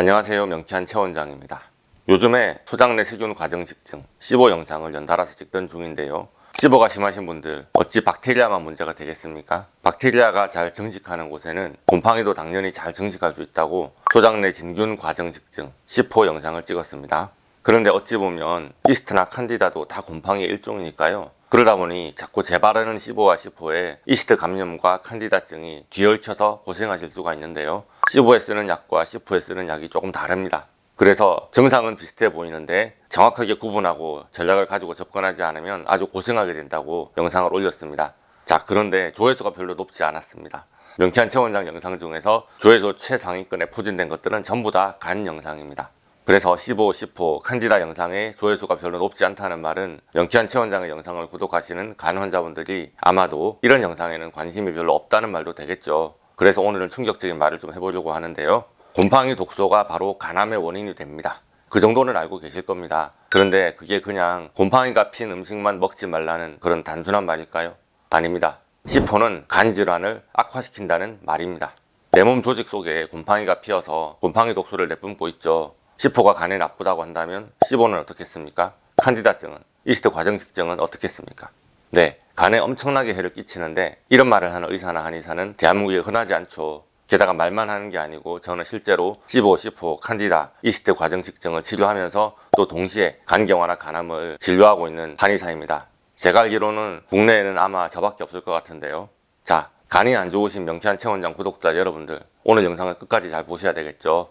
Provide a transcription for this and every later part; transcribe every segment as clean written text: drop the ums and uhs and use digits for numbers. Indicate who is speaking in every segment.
Speaker 1: 안녕하세요. 명쾌한 최 원장입니다. 요즘에 소장내 세균 과정식증 시보 영상을 연달아서 찍던 중인데요. 시보가 심하신 분들 어찌 박테리아만 문제가 되겠습니까? 박테리아가 잘 증식하는 곳에는 곰팡이도 당연히 잘 증식할 수 있다고 소장내 진균 과정식증 시포 영상을 찍었습니다. 그런데 어찌 보면 이스트나 칸디다도 다 곰팡이의 일종이니까요. 그러다 보니 자꾸 재발하는 시보와 시포에 이스트 감염과 칸디다증이 뒤얽혀서 고생하실 수가 있는데요. 시보에 쓰는 약과 시포에 쓰는 약이 조금 다릅니다. 그래서 증상은 비슷해 보이는데 정확하게 구분하고 전략을 가지고 접근하지 않으면 아주 고생하게 된다고 영상을 올렸습니다. 자, 그런데 조회수가 별로 높지 않았습니다. 명쾌한 최 원장 영상 중에서 조회수 최상위권에 포진된 것들은 전부 다 간 영상입니다. 그래서 시보, 시포, 칸디다 영상의 조회수가 별로 높지 않다는 말은 명쾌한 최 원장의 영상을 구독하시는 간 환자분들이 아마도 이런 영상에는 관심이 별로 없다는 말도 되겠죠. 그래서 오늘은 충격적인 말을 좀 해보려고 하는데요. 곰팡이 독소가 바로 간암의 원인이 됩니다. 그 정도는 알고 계실 겁니다. 그런데 그게 그냥 곰팡이가 핀 음식만 먹지 말라는 그런 단순한 말일까요? 아닙니다. 시포는 간 질환을 악화시킨다는 말입니다. 내 몸 조직 속에 곰팡이가 피어서 곰팡이 독소를 내뿜고 있죠. 시포가 간에 나쁘다고 한다면 시보는 어떻겠습니까? 칸디다증은, 이스트 과정식증은 어떻겠습니까? 네, 간에 엄청나게 해를 끼치는데 이런 말을 하는 의사나 한의사는 대한민국에 흔하지 않죠. 게다가 말만 하는 게 아니고 저는 실제로 시보, 시포, 칸디다, 이스트 과정식증을 치료하면서 또 동시에 간경화나 간암을 진료하고 있는 한의사입니다. 제가 알기로는 국내에는 아마 저밖에 없을 것 같은데요. 자, 간이 안 좋으신 명쾌한 최 원장 구독자 여러분들, 오늘 영상을 끝까지 잘 보셔야 되겠죠.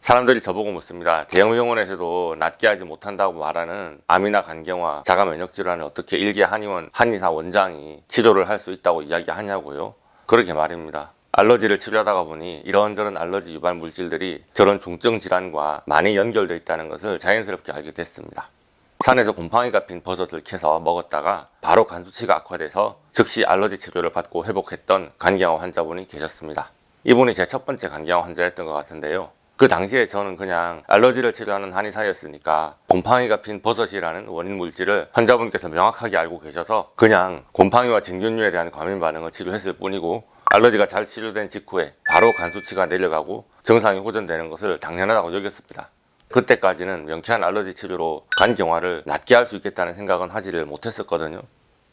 Speaker 1: 사람들이 저보고 묻습니다. 대형 병원에서도 낫게 하지 못한다고 말하는 암이나 간경화, 자가 면역 질환을 어떻게 일개 한의사 원장이 치료를 할 수 있다고 이야기하냐고요? 그렇게 말입니다. 알러지를 치료하다가 보니 이런저런 알러지 유발 물질들이 저런 중증 질환과 많이 연결되어 있다는 것을 자연스럽게 알게 됐습니다. 산에서 곰팡이가 핀 버섯을 캐서 먹었다가 바로 간 수치가 악화돼서 즉시 알러지 치료를 받고 회복했던 간경화 환자분이 계셨습니다. 이분이 제 첫 번째 간경화 환자였던 것 같은데요. 그 당시에 저는 그냥 알러지를 치료하는 한의사였으니까 곰팡이가 핀 버섯이라는 원인 물질을 환자분께서 명확하게 알고 계셔서 그냥 곰팡이와 진균류에 대한 과민 반응을 치료했을 뿐이고, 알러지가 잘 치료된 직후에 바로 간 수치가 내려가고 증상이 호전되는 것을 당연하다고 여겼습니다. 그때까지는 명쾌한 알러지 치료로 간경화를 낫게 할 수 있겠다는 생각은 하지를 못했었거든요.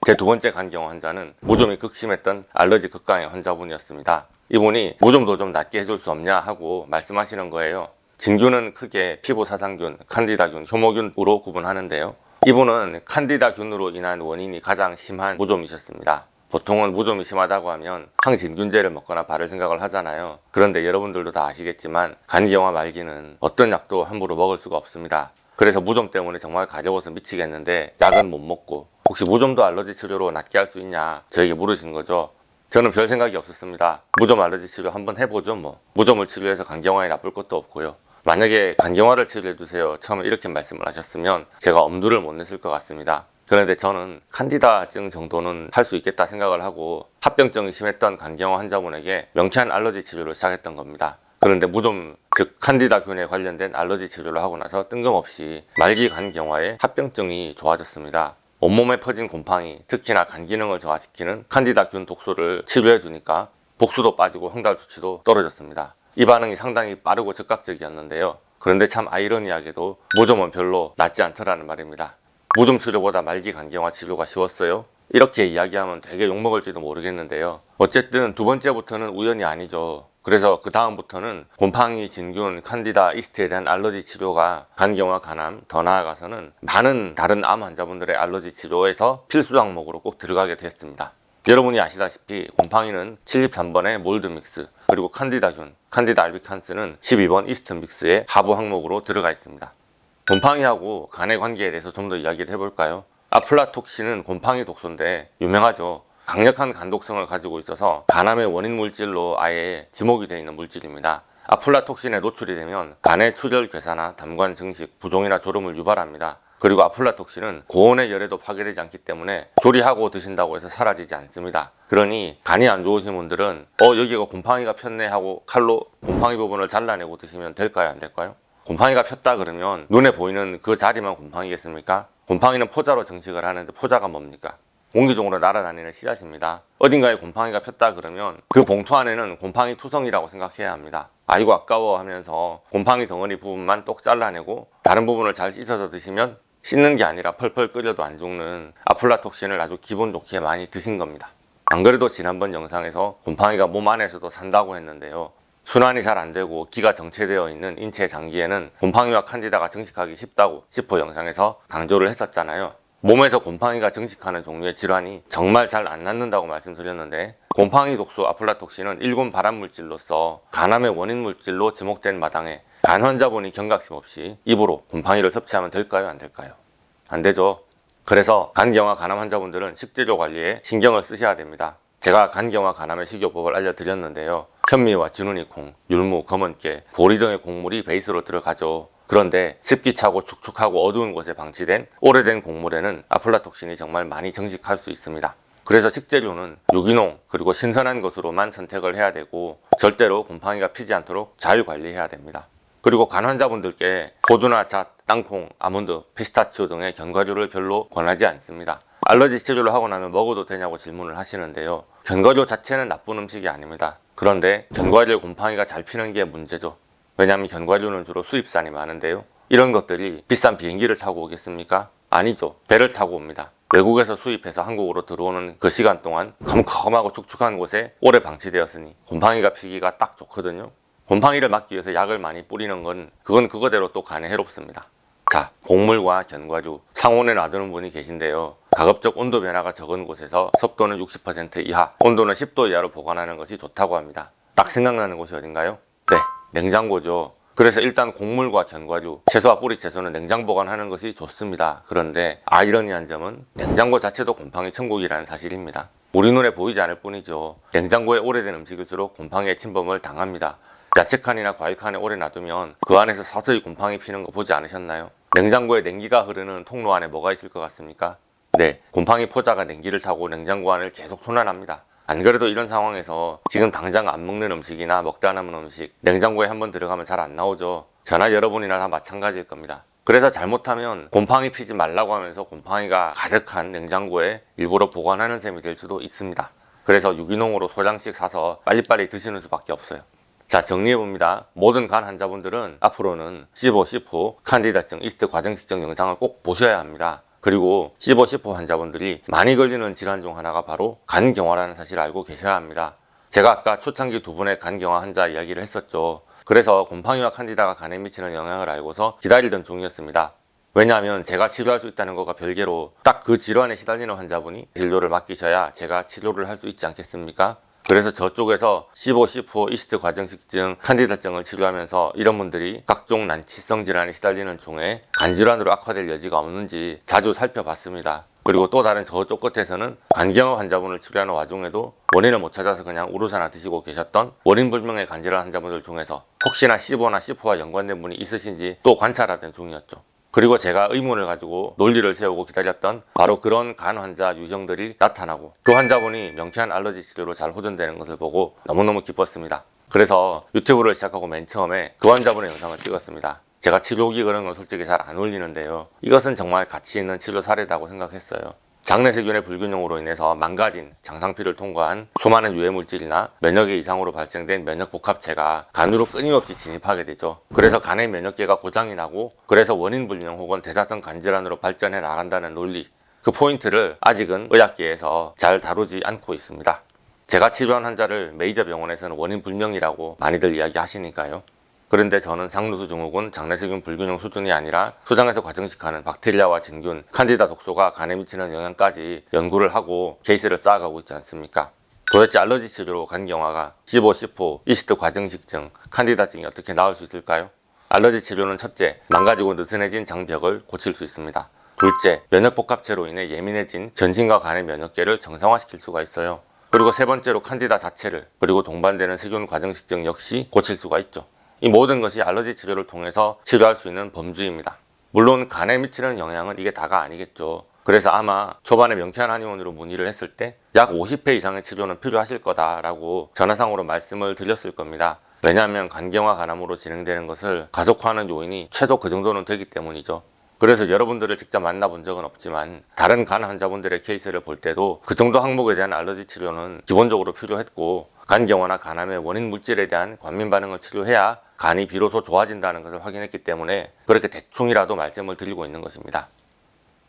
Speaker 1: 제 두 번째 간경화 환자는 무좀이 극심했던 알러지 극강의 환자분이었습니다. 이분이 무좀도 좀 낫게 해줄 수 없냐 하고 말씀하시는 거예요. 진균은 크게 피부 사상균, 칸디다균, 효모균으로 구분하는데요. 이분은 칸디다균으로 인한 원인이 가장 심한 무좀이셨습니다. 보통은 무좀이 심하다고 하면 항진균제를 먹거나 바를 생각을 하잖아요. 그런데 여러분들도 다 아시겠지만 간경화 말기는 어떤 약도 함부로 먹을 수가 없습니다. 그래서 무좀 때문에 정말 가려워서 미치겠는데 약은 못 먹고, 혹시 무좀도 알러지 치료로 낫게 할 수 있냐 저에게 물으신 거죠. 저는 별 생각이 없었습니다. 무좀 알러지 치료 한번 해보죠 뭐. 무좀을 치료해서 간경화에 나쁠 것도 없고요. 만약에 간경화를 치료해주세요 처음에 이렇게 말씀을 하셨으면 제가 엄두를 못 냈을 것 같습니다. 그런데 저는 칸디다증 정도는 할 수 있겠다 생각을 하고 합병증이 심했던 간경화 환자분에게 명쾌한 알러지 치료를 시작했던 겁니다. 그런데 무좀, 즉 칸디다균에 관련된 알러지 치료를 하고 나서 뜬금없이 말기 간경화에 합병증이 좋아졌습니다. 온몸에 퍼진 곰팡이, 특히나 간 기능을 저하시키는 칸디다균 독소를 치료해주니까 복수도 빠지고 홍달 수치도 떨어졌습니다. 이 반응이 상당히 빠르고 즉각적이었는데요. 그런데 참 아이러니하게도 무좀은 별로 낫지 않더라는 말입니다. 무좀 치료보다 말기 간경화 치료가 쉬웠어요? 이렇게 이야기하면 되게 욕먹을지도 모르겠는데요. 어쨌든 두 번째부터는 우연이 아니죠. 그래서 그 다음부터는 곰팡이, 진균, 칸디다, 이스트에 대한 알러지 치료가 간경화, 간암, 더 나아가서는 많은 다른 암 환자분들의 알러지 치료에서 필수 항목으로 꼭 들어가게 됐습니다. 여러분이 아시다시피 곰팡이는 73번의 몰드 믹스, 그리고 칸디다균, 칸디다 알비칸스는 12번 이스트 믹스의 하부 항목으로 들어가 있습니다. 곰팡이하고 간의 관계에 대해서 좀 더 이야기를 해볼까요? 아플라톡신은 곰팡이 독소인데 유명하죠. 강력한 간독성을 가지고 있어서 간암의 원인 물질로 아예 지목이 되어 있는 물질입니다. 아플라톡신에 노출이 되면 간의 출혈 괴사나 담관 증식, 부종이나 졸음을 유발합니다. 그리고 아플라톡신은 고온의 열에도 파괴되지 않기 때문에 조리하고 드신다고 해서 사라지지 않습니다. 그러니 간이 안 좋으신 분들은 여기가 곰팡이가 폈네 하고 칼로 곰팡이 부분을 잘라내고 드시면 될까요, 안 될까요? 곰팡이가 폈다 그러면 눈에 보이는 그 자리만 곰팡이겠습니까? 곰팡이는 포자로 증식을 하는데 포자가 뭡니까? 공기 중으로 날아다니는 씨앗입니다. 어딘가에 곰팡이가 폈다 그러면 그 봉투 안에는 곰팡이 투성이라고 생각해야 합니다. 아이고 아까워 하면서 곰팡이 덩어리 부분만 똑 잘라내고 다른 부분을 잘 씻어서 드시면 씻는 게 아니라 펄펄 끓여도 안 죽는 아플라톡신을 아주 기분 좋게 많이 드신 겁니다. 안 그래도 지난번 영상에서 곰팡이가 몸 안에서도 산다고 했는데요. 순환이 잘 안 되고 기가 정체되어 있는 인체 장기에는 곰팡이와 칸디다가 증식하기 쉽다고 10호 영상에서 강조를 했었잖아요. 몸에서 곰팡이가 증식하는 종류의 질환이 정말 잘 안 낫는다고 말씀드렸는데 곰팡이 독소 아플라톡신은 일군 발암물질로서 간암의 원인 물질로 지목된 마당에 간 환자분이 경각심 없이 입으로 곰팡이를 섭취하면 될까요? 안 될까요? 안 되죠. 그래서 간경화 간암 환자분들은 식재료 관리에 신경을 쓰셔야 됩니다. 제가 간경화 간암의 식이요법을 알려드렸는데요. 현미와 진우니콩, 율무, 검은깨, 보리 등의 곡물이 베이스로 들어가죠. 그런데 습기 차고 축축하고 어두운 곳에 방치된 오래된 곡물에는 아플라톡신이 정말 많이 증식할 수 있습니다. 그래서 식재료는 유기농 그리고 신선한 것으로만 선택을 해야 되고 절대로 곰팡이가 피지 않도록 잘 관리해야 됩니다. 그리고 간 환자분들께 호두나 잣, 땅콩, 아몬드, 피스타치오 등의 견과류를 별로 권하지 않습니다. 알러지 치료를 하고 나면 먹어도 되냐고 질문을 하시는데요. 견과류 자체는 나쁜 음식이 아닙니다. 그런데 견과류에 곰팡이가 잘 피는 게 문제죠. 왜냐하면 견과류는 주로 수입산이 많은데요. 이런 것들이 비싼 비행기를 타고 오겠습니까? 아니죠. 배를 타고 옵니다. 외국에서 수입해서 한국으로 들어오는 그 시간 동안 컴컴하고 축축한 곳에 오래 방치되었으니 곰팡이가 피기가 딱 좋거든요. 곰팡이를 막기 위해서 약을 많이 뿌리는 건 그건 그거대로 또 간에 해롭습니다. 자, 곡물과 견과류 상온에 놔두는 분이 계신데요. 가급적 온도 변화가 적은 곳에서 습도는 60% 이하, 온도는 10도 이하로 보관하는 것이 좋다고 합니다. 딱 생각나는 곳이 어딘가요? 네, 냉장고죠. 그래서 일단 곡물과 견과류, 채소와 뿌리 채소는 냉장 보관하는 것이 좋습니다. 그런데 아이러니한 점은 냉장고 자체도 곰팡이 천국이라는 사실입니다. 우리 눈에 보이지 않을 뿐이죠. 냉장고에 오래된 음식일수록 곰팡이의 침범을 당합니다. 야채칸이나 과일칸에 오래 놔두면 그 안에서 서서히 곰팡이 피는 거 보지 않으셨나요? 냉장고에 냉기가 흐르는 통로 안에 뭐가 있을 것 같습니까? 네, 곰팡이 포자가 냉기를 타고 냉장고 안을 계속 순환합니다. 안 그래도 이런 상황에서 지금 당장 안 먹는 음식이나 먹다 남은 음식 냉장고에 한번 들어가면 잘 안 나오죠. 저나 여러분이나 다 마찬가지일 겁니다. 그래서 잘못하면 곰팡이 피지 말라고 하면서 곰팡이가 가득한 냉장고에 일부러 보관하는 셈이 될 수도 있습니다. 그래서 유기농으로 소량씩 사서 빨리빨리 드시는 수밖에 없어요. 자, 정리해봅니다. 모든 간 환자분들은 앞으로는 C5, C4, 칸디다증, 이스트 과정식증 영상을 꼭 보셔야 합니다. 그리고 C5, C4 환자분들이 많이 걸리는 질환 중 하나가 바로 간경화라는 사실을 알고 계셔야 합니다. 제가 아까 초창기 두 분의 간경화 환자 이야기를 했었죠. 그래서 곰팡이와 칸디다가 간에 미치는 영향을 알고서 기다리던 중이었습니다. 왜냐하면 제가 치료할 수 있다는 것과 별개로 딱 그 질환에 시달리는 환자분이 진료를 맡기셔야 제가 치료를 할 수 있지 않겠습니까? 그래서 저쪽에서 C5, C4, 이스트 과정식증, 칸디다증을 치료하면서 이런 분들이 각종 난치성 질환에 시달리는 중에 간질환으로 악화될 여지가 없는지 자주 살펴봤습니다. 그리고 또 다른 저쪽 끝에서는 간경화 환자분을 치료하는 와중에도 원인을 못 찾아서 그냥 우루사나 드시고 계셨던 원인불명의 간질환 환자분들 중에서 혹시나 C5나 C4와 연관된 분이 있으신지 또 관찰하던 중이었죠. 그리고 제가 의문을 가지고 논리를 세우고 기다렸던 바로 그런 간 환자 유형들이 나타나고 그 환자분이 명쾌한 알러지 치료로 잘 호전되는 것을 보고 너무너무 기뻤습니다. 그래서 유튜브를 시작하고 맨 처음에 그 환자분의 영상을 찍었습니다. 제가 치료기 그런 건 솔직히 잘 안 올리는데요. 이것은 정말 가치 있는 치료 사례라고 생각했어요. 장내세균의 불균형으로 인해서 망가진 장상피를 통과한 수많은 유해물질이나 면역의 이상으로 발생된 면역복합체가 간으로 끊임없이 진입하게 되죠. 그래서 간의 면역계가 고장이 나고 그래서 원인불명 혹은 대사성 간질환으로 발전해 나간다는 논리, 그 포인트를 아직은 의학계에서 잘 다루지 않고 있습니다. 제가 치료한 환자를 메이저 병원에서는 원인불명이라고 많이들 이야기하시니까요. 그런데 저는 상누수 증후군, 장내세균 불균형 수준이 아니라 소장에서 과정식하는 박테리아와 진균, 칸디다 독소가 간에 미치는 영향까지 연구를 하고 케이스를 쌓아가고 있지 않습니까? 도대체 알러지 치료로 간경화가 C5, C4, 이스트 과정식증, 칸디다증이 어떻게 나을 수 있을까요? 알러지 치료는 첫째, 망가지고 느슨해진 장벽을 고칠 수 있습니다. 둘째, 면역복합체로 인해 예민해진 전신과 간의 면역계를 정상화시킬 수가 있어요. 그리고 세 번째로 칸디다 자체를, 그리고 동반되는 세균 과정식증 역시 고칠 수가 있죠. 이 모든 것이 알러지 치료를 통해서 치료할 수 있는 범주입니다. 물론 간에 미치는 영향은 이게 다가 아니겠죠. 그래서 아마 초반에 명쾌한 한의원으로 문의를 했을 때 약 50회 이상의 치료는 필요하실 거다라고 전화상으로 말씀을 드렸을 겁니다. 왜냐하면 간경화 간암으로 진행되는 것을 가속화하는 요인이 최소 그 정도는 되기 때문이죠. 그래서 여러분들을 직접 만나본 적은 없지만 다른 간 환자분들의 케이스를 볼 때도 그 정도 항목에 대한 알러지 치료는 기본적으로 필요했고, 간경화나 간암의 원인 물질에 대한 관민 반응을 치료해야 간이 비로소 좋아진다는 것을 확인했기 때문에 그렇게 대충이라도 말씀을 드리고 있는 것입니다.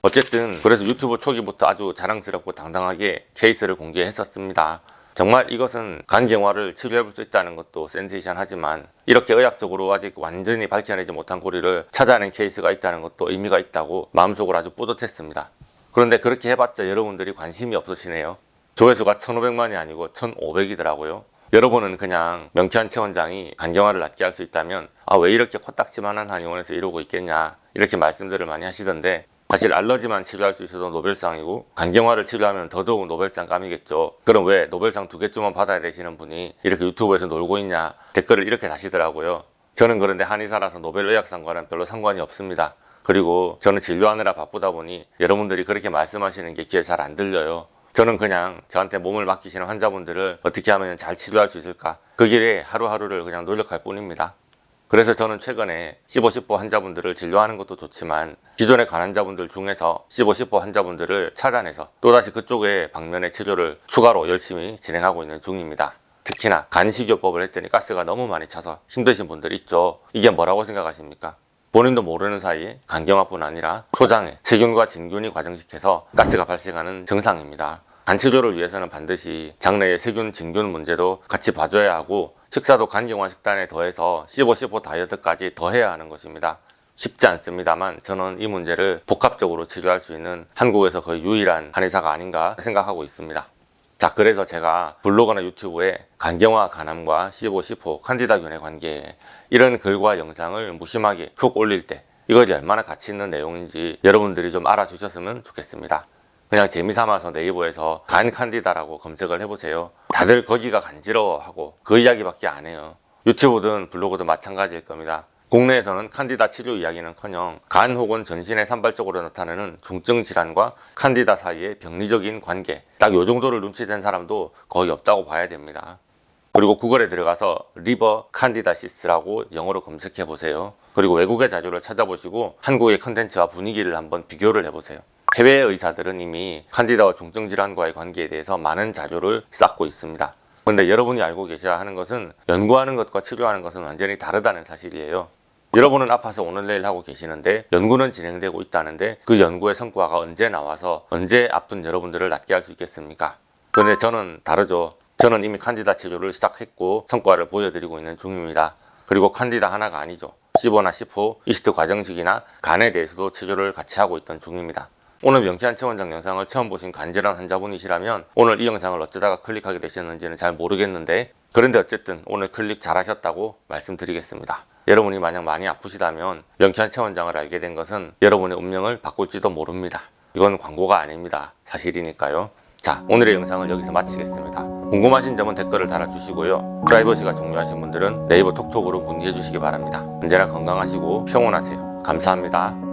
Speaker 1: 어쨌든 그래서 유튜브 초기부터 아주 자랑스럽고 당당하게 케이스를 공개했었습니다. 정말 이것은 간경화를 치료해볼 수 있다는 것도 센세이션하지만 이렇게 의학적으로 아직 완전히 밝혀내지 못한 고리를 찾아낸 케이스가 있다는 것도 의미가 있다고 마음속으로 아주 뿌듯했습니다. 그런데 그렇게 해봤자 여러분들이 관심이 없으시네요. 조회수가 1500만이 아니고 1500이더라고요. 여러분은 그냥 명쾌한 최원장이 간경화를 낫게 할 수 있다면 왜 이렇게 코딱지만한 한의원에서 이러고 있겠냐 이렇게 말씀들을 많이 하시던데, 사실 알러지만 치료할 수 있어도 노벨상이고 간경화를 치료하면 더더욱 노벨상 감이겠죠. 그럼 왜 노벨상 2개쯤만 받아야 되시는 분이 이렇게 유튜브에서 놀고 있냐 댓글을 이렇게 다시더라고요. 저는 그런데 한의사라서 노벨의학상과는 별로 상관이 없습니다. 그리고 저는 진료하느라 바쁘다 보니 여러분들이 그렇게 말씀하시는 게 귀에 잘 안 들려요. 저는 그냥 저한테 몸을 맡기시는 환자분들을 어떻게 하면 잘 치료할 수 있을까, 그 길에 하루하루를 그냥 노력할 뿐입니다. 그래서 저는 최근에 15-10호 환자분들을 진료하는 것도 좋지만 기존의 간 환자분들 중에서 15-10호 환자분들을 차단해서 또다시 그쪽의 방면의 치료를 추가로 열심히 진행하고 있는 중입니다. 특히나 간식요법을 했더니 가스가 너무 많이 차서 힘드신 분들 있죠. 이게 뭐라고 생각하십니까? 본인도 모르는 사이에 간경화뿐 아니라 소장에 세균과 진균이 과정식해서 가스가 발생하는 증상입니다. 간치료를 위해서는 반드시 장내의 세균, 진균 문제도 같이 봐줘야 하고 식사도 간경화 식단에 더해서 15-15 다이어트까지 더해야 하는 것입니다. 쉽지 않습니다만 저는 이 문제를 복합적으로 치료할 수 있는 한국에서 거의 유일한 한의사가 아닌가 생각하고 있습니다. 자, 그래서 제가 블로그나 유튜브에 간경화, 간암과 15-15 칸디다균의 관계, 이런 글과 영상을 무심하게 훅 올릴 때 이것이 얼마나 가치 있는 내용인지 여러분들이 좀 알아주셨으면 좋겠습니다. 그냥 재미삼아서 네이버에서 간 칸디다라고 검색을 해보세요. 다들 거기가 간지러워하고 그 이야기밖에 안 해요. 유튜브든 블로그든 마찬가지일 겁니다. 국내에서는 칸디다 치료 이야기는커녕 간 혹은 전신에 산발적으로 나타나는 중증 질환과 칸디다 사이의 병리적인 관계, 딱 요 정도를 눈치챈 사람도 거의 없다고 봐야 됩니다. 그리고 구글에 들어가서 리버 칸디다시스라고 영어로 검색해 보세요. 그리고 외국의 자료를 찾아보시고 한국의 컨텐츠와 분위기를 한번 비교를 해보세요. 해외 의사들은 이미 칸디다와 중증 질환과의 관계에 대해서 많은 자료를 쌓고 있습니다. 그런데 여러분이 알고 계셔야 하는 것은 연구하는 것과 치료하는 것은 완전히 다르다는 사실이에요. 여러분은 아파서 오늘 내일 하고 계시는데 연구는 진행되고 있다는데 그 연구의 성과가 언제 나와서 언제 아픈 여러분들을 낫게 할 수 있겠습니까? 그런데 저는 다르죠. 저는 이미 칸디다 치료를 시작했고 성과를 보여드리고 있는 중입니다. 그리고 칸디다 하나가 아니죠. 15나 10호, 이스트 과정식이나 간에 대해서도 치료를 같이 하고 있던 중입니다. 오늘 명쾌한 최원장 영상을 처음 보신 간질환 환자분이시라면 오늘 이 영상을 어쩌다가 클릭하게 되셨는지는 잘 모르겠는데, 그런데 어쨌든 오늘 클릭 잘하셨다고 말씀드리겠습니다. 여러분이 만약 많이 아프시다면 명쾌한 최원장을 알게 된 것은 여러분의 운명을 바꿀지도 모릅니다. 이건 광고가 아닙니다. 사실이니까요. 자, 오늘의 영상을 여기서 마치겠습니다. 궁금하신 점은 댓글을 달아주시고요. 프라이버시가 중요하신 분들은 네이버 톡톡으로 문의해 주시기 바랍니다. 언제나 건강하시고 평온하세요. 감사합니다.